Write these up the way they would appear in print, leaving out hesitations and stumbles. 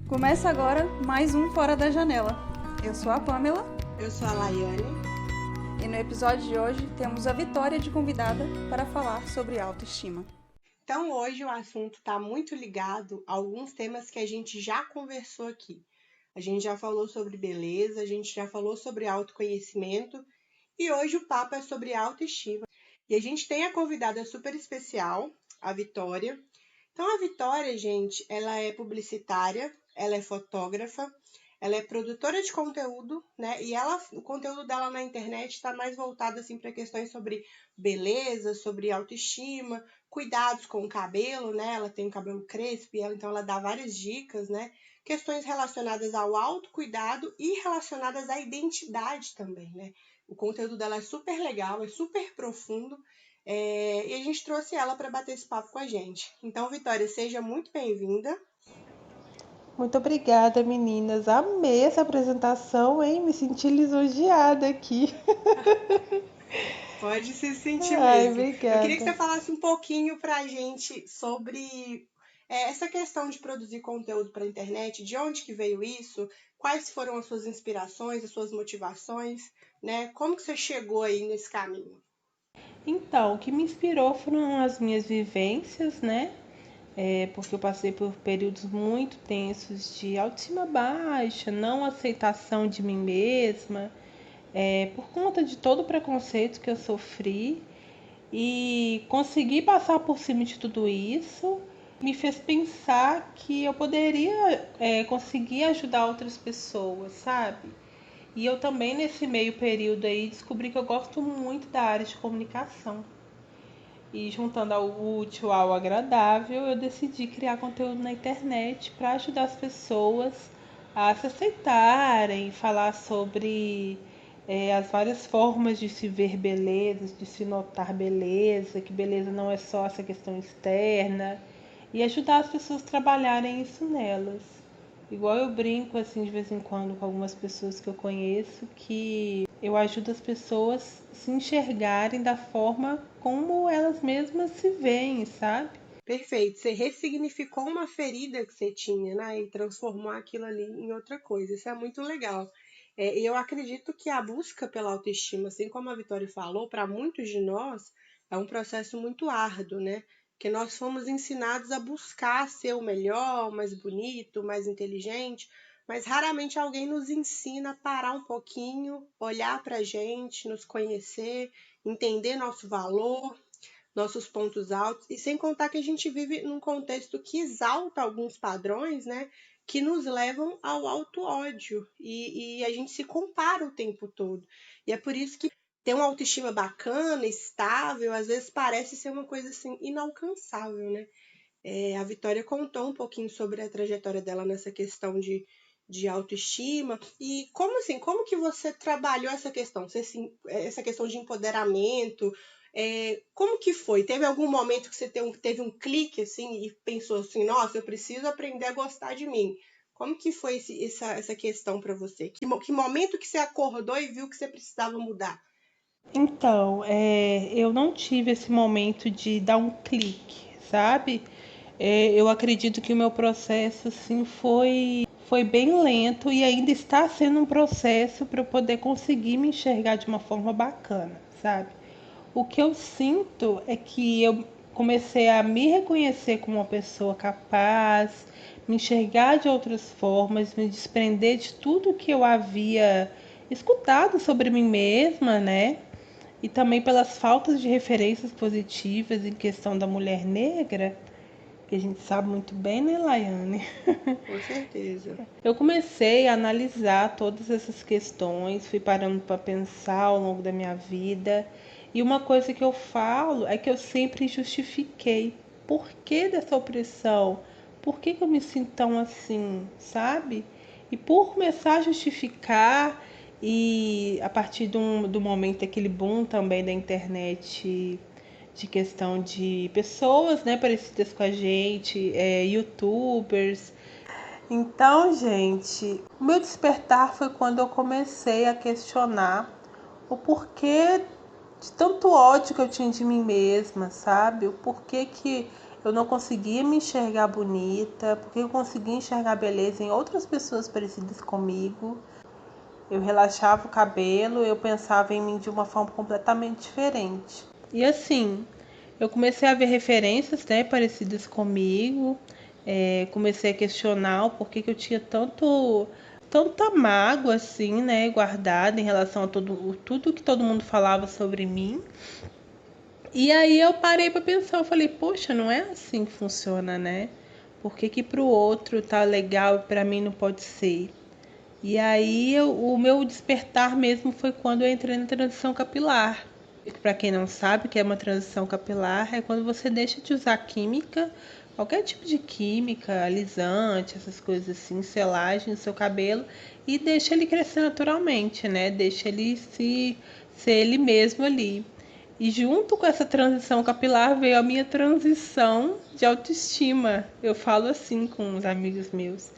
Começa agora mais um Fora da Janela. Eu sou a Pamela. Eu sou a Laiane. E no episódio de hoje temos a Vitória de convidada para falar sobre autoestima. Então hoje o assunto está muito ligado a alguns temas que a gente já conversou aqui. A gente já falou sobre beleza, a gente já falou sobre autoconhecimento e hoje o papo é sobre autoestima. E a gente tem a convidada super especial, a Vitória. Então a Vitória, gente, ela é publicitária, ela é fotógrafa, ela é produtora de conteúdo, né? E o conteúdo dela na internet está mais voltado assim para questões sobre beleza, sobre autoestima, cuidados com o cabelo, né? Ela tem o cabelo crespo, então ela dá várias dicas, né? Questões relacionadas ao autocuidado e relacionadas à identidade também, né? O conteúdo dela é super legal, é super profundo. E a gente trouxe ela para bater esse papo com a gente. Então, Vitória, seja muito bem-vinda. Muito obrigada, meninas. Amei essa apresentação, hein? Me senti lisonjeada aqui. Pode se sentir Ai, mesmo. Eu queria que você obrigada. falasse um pouquinho para a gente sobre essa questão de produzir conteúdo para a internet, de onde que veio isso, quais foram as suas inspirações, as suas motivações, né? Como que você chegou aí nesse caminho? Então, o que me inspirou foram as minhas vivências, né? Porque eu passei por períodos muito tensos de autoestima baixa, não aceitação de mim mesma, por conta de todo o preconceito que eu sofri. E conseguir passar por cima de tudo isso me fez pensar que eu poderia conseguir ajudar outras pessoas, sabe? E eu também nesse meio período aí descobri que eu gosto muito da área de comunicação. E juntando ao útil ao agradável, eu decidi criar conteúdo na internet para ajudar as pessoas a se aceitarem, falar sobre as várias formas de se ver beleza, de se notar beleza, que beleza não é só essa questão externa, e ajudar as pessoas a trabalharem isso nelas. Igual eu brinco assim de vez em quando com algumas pessoas que eu conheço, que eu ajudo as pessoas a se enxergarem da forma como elas mesmas se veem, sabe? Perfeito. Você ressignificou uma ferida que você tinha, né? E transformou aquilo ali em outra coisa. Isso é muito legal. E eu acredito que a busca pela autoestima, assim como a Vitória falou, para muitos de nós é um processo muito árduo, né? Que nós fomos ensinados a buscar ser o melhor, o mais bonito, o mais inteligente, mas raramente alguém nos ensina a parar um pouquinho, olhar para a gente, nos conhecer, entender nosso valor, nossos pontos altos, e sem contar que a gente vive num contexto que exalta alguns padrões, né, que nos levam ao auto-ódio, e a gente se compara o tempo todo. E é por isso que ter uma autoestima bacana, estável, às vezes parece ser uma coisa assim inalcançável, né? A Vitória contou um pouquinho sobre a trajetória dela nessa questão de autoestima. E como assim, como que você trabalhou essa questão? Essa questão de empoderamento, como que foi? Teve algum momento que você teve um clique assim e pensou assim, nossa, eu preciso aprender a gostar de mim? Como que foi essa questão para você? Que momento que você acordou e viu que você precisava mudar? Então, eu não tive esse momento de dar um clique, sabe? Eu acredito que o meu processo assim foi bem lento e ainda está sendo um processo para eu poder conseguir me enxergar de uma forma bacana, sabe? O que eu sinto é que eu comecei a me reconhecer como uma pessoa capaz, me enxergar de outras formas, me desprender de tudo que eu havia escutado sobre mim mesma, né? E também pelas faltas de referências positivas em questão da mulher negra, que a gente sabe muito bem, né, Laiane? Com certeza. Eu comecei a analisar todas essas questões, fui parando para pensar ao longo da minha vida. E uma coisa que eu falo é que eu sempre justifiquei por que dessa opressão, por que eu me sinto tão assim, sabe? E por começar a justificar, e a partir do momento aquele boom também da internet, de questão de pessoas, né, parecidas com a gente, youtubers. Então, gente, o meu despertar foi quando eu comecei a questionar o porquê de tanto ódio que eu tinha de mim mesma, sabe? O porquê que eu não conseguia me enxergar bonita, porque eu conseguia enxergar beleza em outras pessoas parecidas comigo. Eu relaxava o cabelo, eu pensava em mim de uma forma completamente diferente. E assim, eu comecei a ver referências, né, parecidas comigo. Comecei a questionar o porquê que eu tinha tanta mágoa assim, né, guardada em relação a tudo que todo mundo falava sobre mim. E aí eu parei para pensar, eu falei, poxa, não é assim que funciona, né? Por que que pro outro tá legal e para mim não pode ser? E aí o meu despertar mesmo foi quando eu entrei na transição capilar. Para quem não sabe o que é uma transição capilar, é quando você deixa de usar química, qualquer tipo de química, alisante, essas coisas assim, selagem no seu cabelo e deixa ele crescer naturalmente, né? Deixa ele ser ele mesmo ali. E junto com essa transição capilar veio a minha transição de autoestima. Eu falo assim com os amigos meus.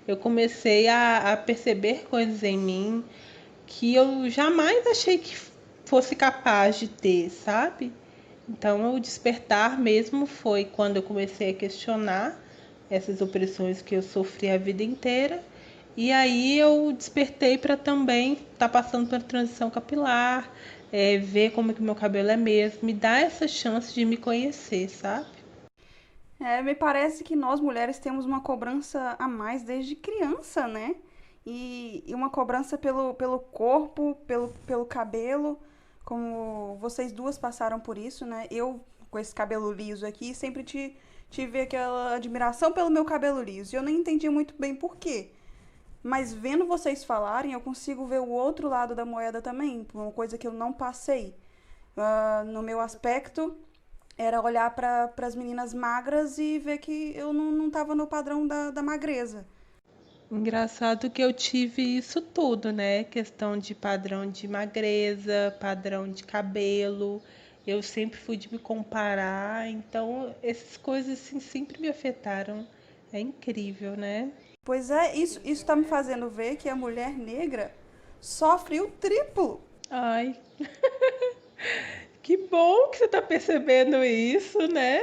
Eu comecei a perceber coisas em mim que eu jamais achei que fosse capaz de ter, sabe? Então, o despertar mesmo foi quando eu comecei a questionar essas opressões que eu sofri a vida inteira. E aí eu despertei para também estar passando pela transição capilar, ver como que meu cabelo é mesmo, me dar essa chance de me conhecer, sabe? Me parece que nós mulheres temos uma cobrança a mais desde criança, né? E uma cobrança pelo corpo, pelo cabelo, como vocês duas passaram por isso, né? Eu, com esse cabelo liso aqui, sempre tive aquela admiração pelo meu cabelo liso. E eu nem entendia muito bem por quê. Mas vendo vocês falarem, eu consigo ver o outro lado da moeda também, uma coisa que eu não passei. No meu aspecto, era olhar para as meninas magras e ver que eu não tava no padrão da magreza. Engraçado que eu tive isso tudo, né? Questão de padrão de magreza, padrão de cabelo. Eu sempre fui de me comparar, então essas coisas assim sempre me afetaram. É incrível, né? Pois é, isso tá me fazendo ver que a mulher negra sofre o triplo. Ai, que bom que você tá percebendo isso, né?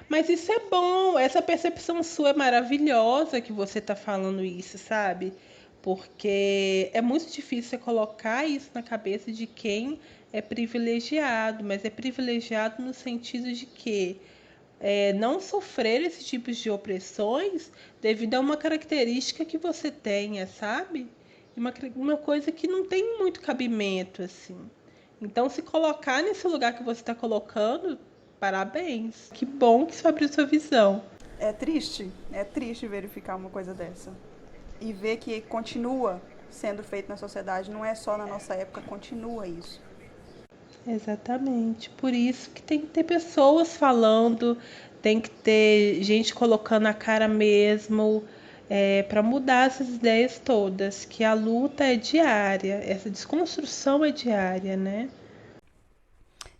Mas isso é bom, essa percepção sua é maravilhosa que você tá falando isso, sabe? Porque é muito difícil você colocar isso na cabeça de quem é privilegiado, mas é privilegiado no sentido de que não sofrer esse tipo de opressões devido a uma característica que você tenha, sabe? Uma coisa que não tem muito cabimento, assim. Então, se colocar nesse lugar que você está colocando, parabéns. Que bom que isso abriu sua visão. É triste verificar uma coisa dessa. E ver que continua sendo feito na sociedade, não é só na nossa época, continua isso. Exatamente. Por isso que tem que ter pessoas falando, tem que ter gente colocando a cara mesmo, para mudar essas ideias todas, que a luta é diária, essa desconstrução é diária, né?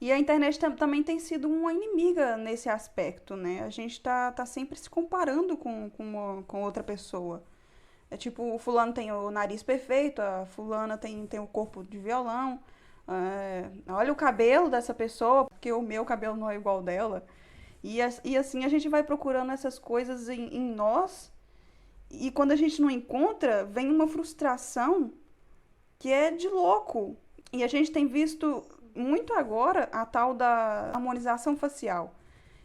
E a internet também tem sido uma inimiga nesse aspecto, né? A gente tá sempre se comparando com outra pessoa. É tipo, o fulano tem o nariz perfeito, a fulana tem o corpo de violão. Olha o cabelo dessa pessoa, porque o meu cabelo não é igual dela. E assim a gente vai procurando essas coisas em nós. E quando a gente não encontra, vem uma frustração que é de louco. E a gente tem visto muito agora a tal da harmonização facial.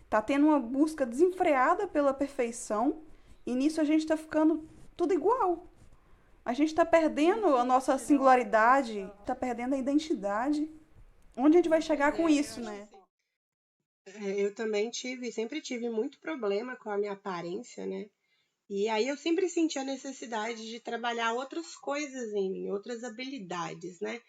Tá tendo uma busca desenfreada pela perfeição e nisso a gente tá ficando tudo igual. A gente tá perdendo a nossa singularidade, tá perdendo a identidade. Onde a gente vai chegar com Eu isso, acho né? assim. Eu também sempre tive muito problema com a minha aparência, né? E aí eu sempre senti a necessidade de trabalhar outras coisas em mim, outras habilidades, né?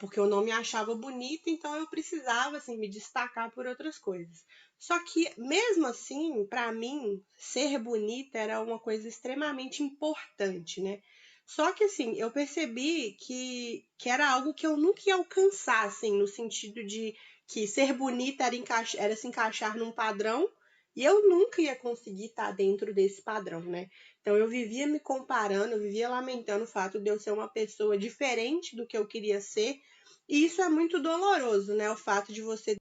Porque eu não me achava bonita, então eu precisava assim me destacar por outras coisas. Só que mesmo assim, para mim, ser bonita era uma coisa extremamente importante, né? Só que assim, eu percebi que era algo que eu nunca ia alcançar, assim, no sentido de que ser bonita era se encaixar num padrão e eu nunca ia conseguir estar dentro desse padrão, né? Então eu vivia me comparando, eu vivia lamentando o fato de eu ser uma pessoa diferente do que eu queria ser. E isso é muito doloroso, né? O fato de você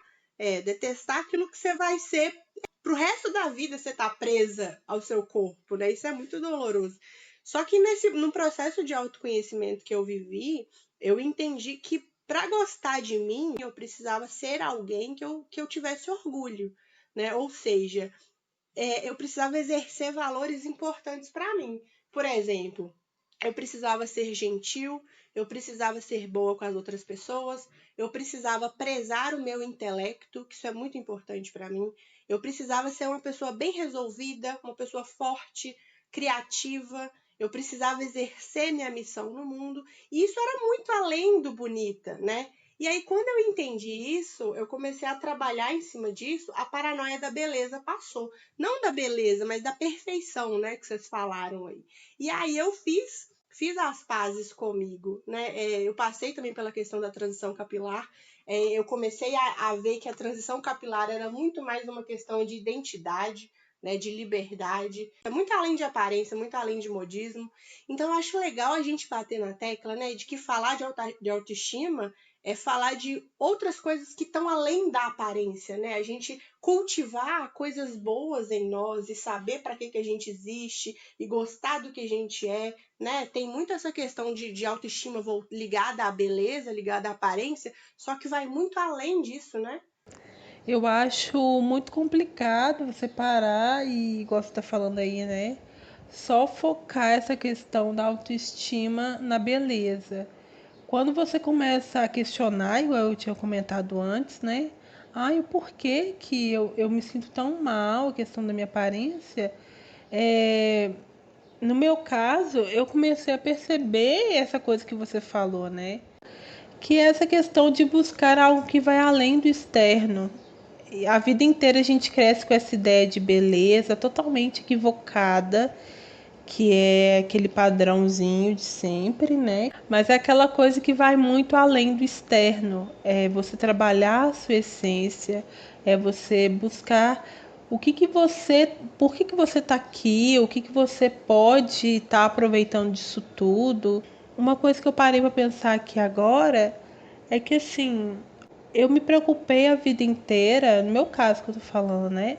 detestar aquilo que você vai ser pro resto da vida você tá presa ao seu corpo, né? Isso é muito doloroso. Só que no processo de autoconhecimento que eu vivi, eu entendi que para gostar de mim, eu precisava ser alguém que eu tivesse orgulho, né? Ou seja, eu precisava exercer valores importantes para mim. Por exemplo, eu precisava ser gentil, eu precisava ser boa com as outras pessoas, eu precisava prezar o meu intelecto, que isso é muito importante para mim. Eu precisava ser uma pessoa bem resolvida, uma pessoa forte, criativa. Eu precisava exercer minha missão no mundo. E isso era muito além do bonita, né? E aí, quando eu entendi isso, eu comecei a trabalhar em cima disso, a paranoia da beleza passou. Não da beleza, mas da perfeição, né, que vocês falaram aí. E aí eu fiz as pazes comigo, né? Eu passei também pela questão da transição capilar. Eu comecei a ver que a transição capilar era muito mais uma questão de identidade, né, de liberdade, é muito além de aparência, muito além de modismo. Então eu acho legal a gente bater na tecla, né, de que falar de autoestima é falar de outras coisas que estão além da aparência, né? A gente cultivar coisas boas em nós e saber para que a gente existe e gostar do que a gente é, né? Tem muito essa questão de autoestima ligada à beleza, ligada à aparência, só que vai muito além disso, né? Eu acho muito complicado você parar e, igual você tá falando aí, né? Só focar essa questão da autoestima na beleza. Quando você começa a questionar, igual eu tinha comentado antes, né? Ai, o porquê que eu me sinto tão mal, a questão da minha aparência. É, no meu caso, eu comecei a perceber essa coisa que você falou, né? Que é essa questão de buscar algo que vai além do externo. E a vida inteira a gente cresce com essa ideia de beleza totalmente equivocada, que é aquele padrãozinho de sempre, né? Mas é aquela coisa que vai muito além do externo. É você trabalhar a sua essência, é você buscar o que que você, por que você está aqui, o que que você pode estar aproveitando disso tudo. Uma coisa que eu parei para pensar aqui agora é que assim, eu me preocupei a vida inteira, no meu caso que eu tô falando, né?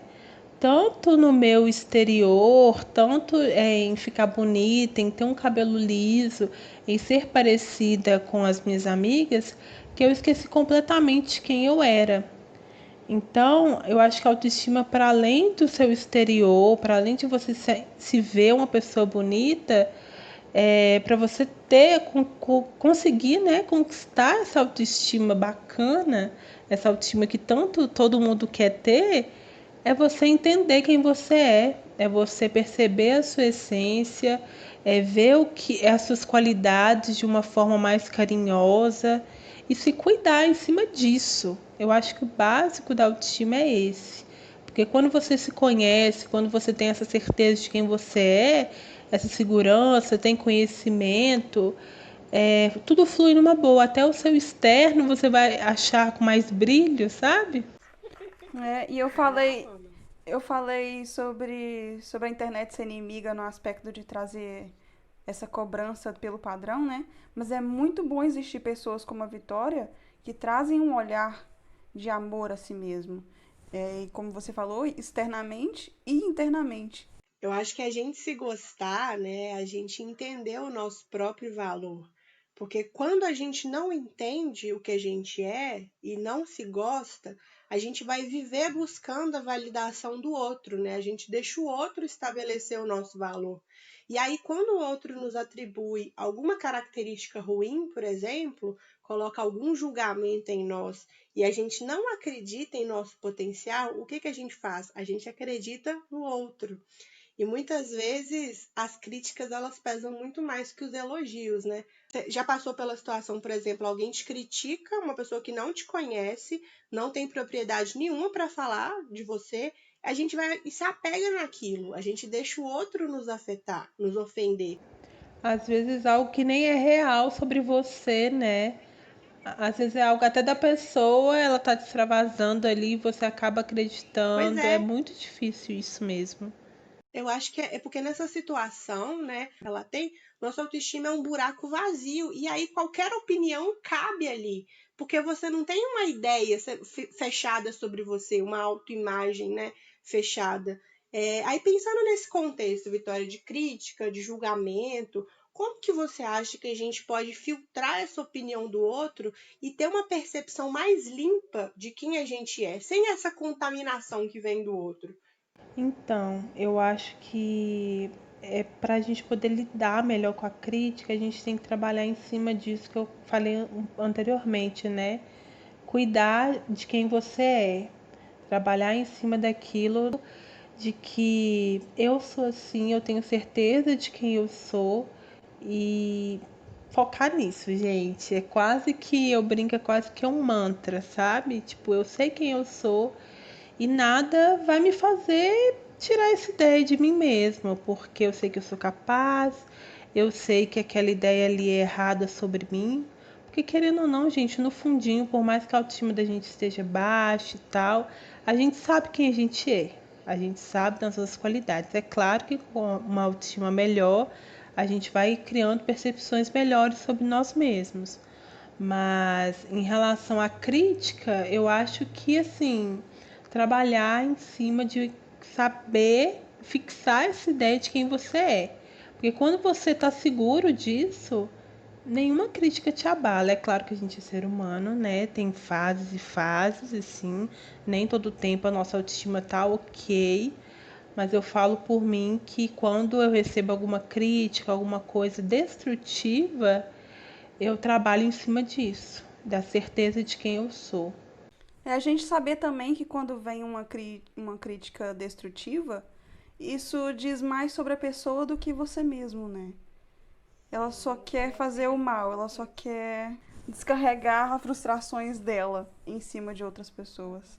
Tanto no meu exterior, tanto em ficar bonita, em ter um cabelo liso, em ser parecida com as minhas amigas, que eu esqueci completamente quem eu era. Então, eu acho que a autoestima, para além do seu exterior, para além de você se ver uma pessoa bonita, para você ter, conseguir, né, conquistar essa autoestima bacana, essa autoestima que tanto todo mundo quer ter, é você entender quem você é você perceber a sua essência, é ver o que as suas qualidades de uma forma mais carinhosa e se cuidar em cima disso. Eu acho que o básico da autoestima é esse. Porque quando você se conhece, quando você tem essa certeza de quem você é, essa segurança, tem conhecimento, tudo flui numa boa. Até o seu externo você vai achar com mais brilho, sabe? E Caramba. eu falei sobre a internet ser inimiga no aspecto de trazer essa cobrança pelo padrão, né? Mas é muito bom existir pessoas como a Vitória que trazem um olhar de amor a si mesmo. E como você falou, externamente e internamente. Eu acho que a gente se gostar, né, a gente entender o nosso próprio valor. Porque quando a gente não entende o que a gente é e não se gosta, a gente vai viver buscando a validação do outro, né? A gente deixa o outro estabelecer o nosso valor. E aí, quando o outro nos atribui alguma característica ruim, por exemplo, coloca algum julgamento em nós e a gente não acredita em nosso potencial, o que que a gente faz? A gente acredita no outro. E muitas vezes as críticas elas pesam muito mais que os elogios, né? Você já passou pela situação, por exemplo, alguém te critica, uma pessoa que não te conhece, não tem propriedade nenhuma para falar de você, a gente vai e se apega naquilo, a gente deixa o outro nos afetar, nos ofender. Às vezes algo que nem é real sobre você, né? Às vezes é algo até da pessoa, ela tá te extravasando ali e você acaba Pois acreditando. É é, muito difícil isso mesmo. eu acho que é porque nessa situação, né, ela tem, nossa autoestima é um buraco vazio e aí qualquer opinião cabe ali, porque você não tem uma ideia fechada sobre você, uma autoimagem, né, fechada. Aí pensando nesse contexto, Vitória, de crítica, de julgamento, como que você acha que a gente pode filtrar essa opinião do outro e ter uma percepção mais limpa de quem a gente é, sem essa contaminação que vem do outro? Então, eu acho que para a gente poder lidar melhor com a crítica, a gente tem que trabalhar em cima disso que eu falei anteriormente, né? Cuidar de quem você é, trabalhar em cima daquilo de que eu sou assim, eu tenho certeza de quem eu sou e focar nisso, gente. É quase que eu brinco, é quase que um mantra, sabe? Tipo, eu sei quem eu sou e nada vai me fazer tirar essa ideia de mim mesma, porque eu sei que eu sou capaz, eu sei que aquela ideia ali é errada sobre mim. Porque querendo ou não, gente, no fundinho, por mais que a autoestima da gente esteja baixa e tal, a gente sabe quem a gente é. A gente sabe das nossas qualidades. É claro que com uma autoestima melhor, a gente vai criando percepções melhores sobre nós mesmos. Mas em relação à crítica, eu acho que assim, trabalhar em cima de saber fixar essa ideia de quem você é. Porque quando você está seguro disso, nenhuma crítica te abala. É claro que a gente é ser humano, né? Tem fases e fases, assim. Nem todo tempo a nossa autoestima tá ok. Mas eu falo por mim que quando eu recebo alguma crítica, alguma coisa destrutiva, eu trabalho em cima disso, da certeza de quem eu sou. É a gente saber também que quando vem uma crítica destrutiva, isso diz mais sobre a pessoa do que você mesmo, né? Ela só quer fazer o mal, ela só quer descarregar as frustrações dela em cima de outras pessoas.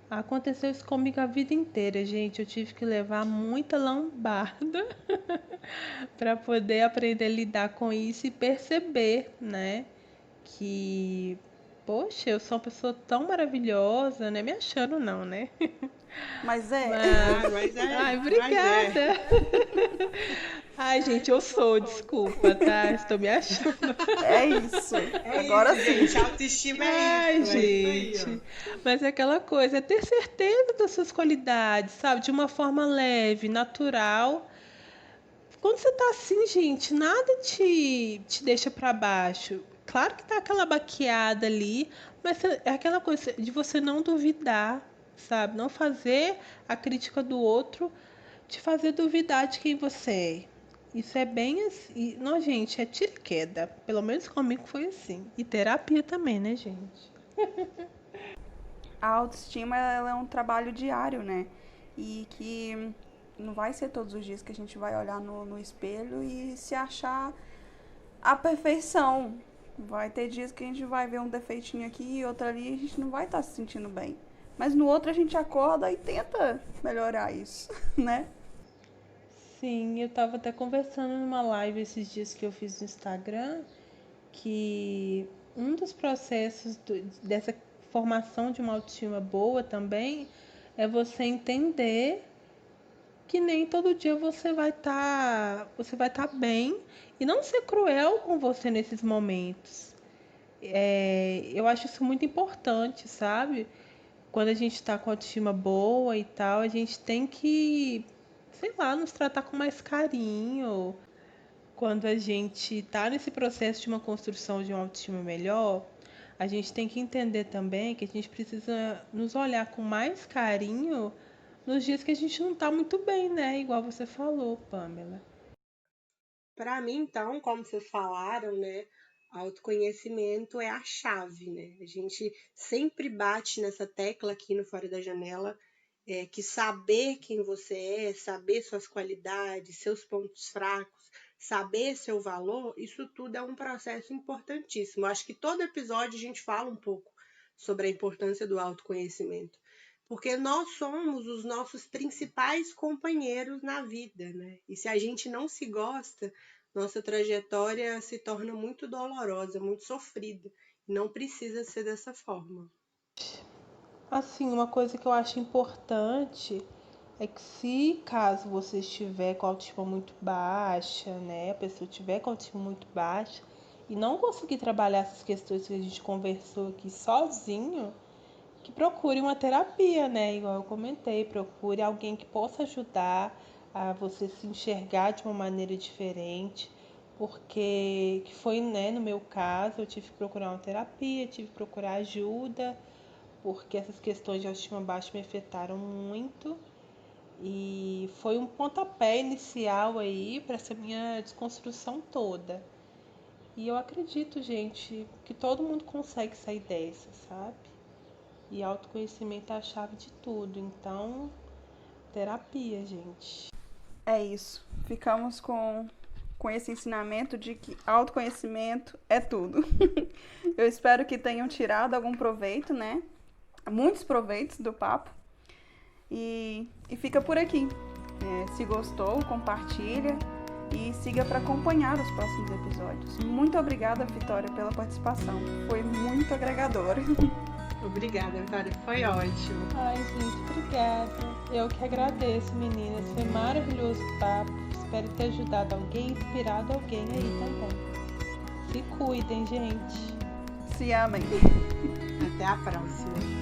Aconteceu isso comigo a vida inteira, gente. Eu tive que levar muita lambada para poder aprender a lidar com isso e perceber, né, que poxa, eu sou uma pessoa tão maravilhosa, né? Me achando não, né? Mas é, Mas, Ah, mas ai, mas é. obrigada. Ai, gente, eu sou, desculpa, tá? Estou me achando. é isso. É Agora isso, sim. gente. Autoestima é Ai, isso. É isso aí, ó. gente. Mas é aquela coisa, é ter certeza das suas qualidades, sabe? De uma forma leve, natural. Quando você tá assim, gente, nada te deixa pra baixo. Claro que tá aquela baqueada ali, mas é aquela coisa de você não duvidar, sabe? Não fazer a crítica do outro te fazer duvidar de quem você é. Isso é bem assim. Não, gente, é tiro e queda. Pelo menos comigo foi assim. E terapia também, né, gente? A autoestima ela é um trabalho diário, né? E que não vai ser todos os dias que a gente vai olhar no espelho e se achar a perfeição. Vai ter dias que a gente vai ver um defeitinho aqui e outro ali e a gente não vai estar se sentindo bem. Mas no outro a gente acorda e tenta melhorar isso, né? Sim, eu tava até conversando numa live esses dias que eu fiz no Instagram que um dos processos dessa formação de uma autoestima boa também é você entender que nem todo dia você vai estar bem e não ser cruel com você nesses momentos. Eu acho isso muito importante, sabe? Quando a gente está com autoestima boa e tal, a gente tem que, sei lá, nos tratar com mais carinho. Quando a gente está nesse processo de uma construção de uma autoestima melhor, a gente tem que entender também que a gente precisa nos olhar com mais carinho nos dias que a gente não está muito bem, né? Igual você falou, Pamela. Para mim, então, como vocês falaram, né, autoconhecimento é a chave, né? A gente sempre bate nessa tecla aqui no Fora da Janela, que saber quem você é, saber suas qualidades, seus pontos fracos, saber seu valor, isso tudo é um processo importantíssimo. Eu acho que todo episódio a gente fala um pouco sobre a importância do autoconhecimento. Porque nós somos os nossos principais companheiros na vida, né? E se a gente não se gosta, nossa trajetória se torna muito dolorosa, muito sofrida. E não precisa ser dessa forma. Assim, uma coisa que eu acho importante é que se caso você estiver com a autoestima muito baixa, né, a pessoa estiver com a autoestima muito baixa e não conseguir trabalhar essas questões que a gente conversou aqui sozinho, que procure uma terapia, né? Igual eu comentei, procure alguém que possa ajudar a você se enxergar de uma maneira diferente, porque que foi, né, no meu caso, eu tive que procurar uma terapia, tive que procurar ajuda, porque essas questões de autoestima baixa me afetaram muito e foi um pontapé inicial aí para essa minha desconstrução toda. E eu acredito, gente, que todo mundo consegue sair dessa, sabe? E autoconhecimento é a chave de tudo. Então, terapia, gente. É isso. Ficamos com esse ensinamento de que autoconhecimento é tudo. Eu espero que tenham tirado algum proveito, né? Muitos proveitos do papo. E fica por aqui. Se gostou, compartilha e siga para acompanhar os próximos episódios. Muito obrigada, Vitória, pela participação. Foi muito agregadora. Obrigada, Vitória. Foi ótimo. Ai, gente, obrigada. Eu que agradeço, meninas. Foi maravilhoso o papo. Espero ter ajudado alguém, inspirado alguém aí também. Se cuidem, gente. Se amem. Até a próxima.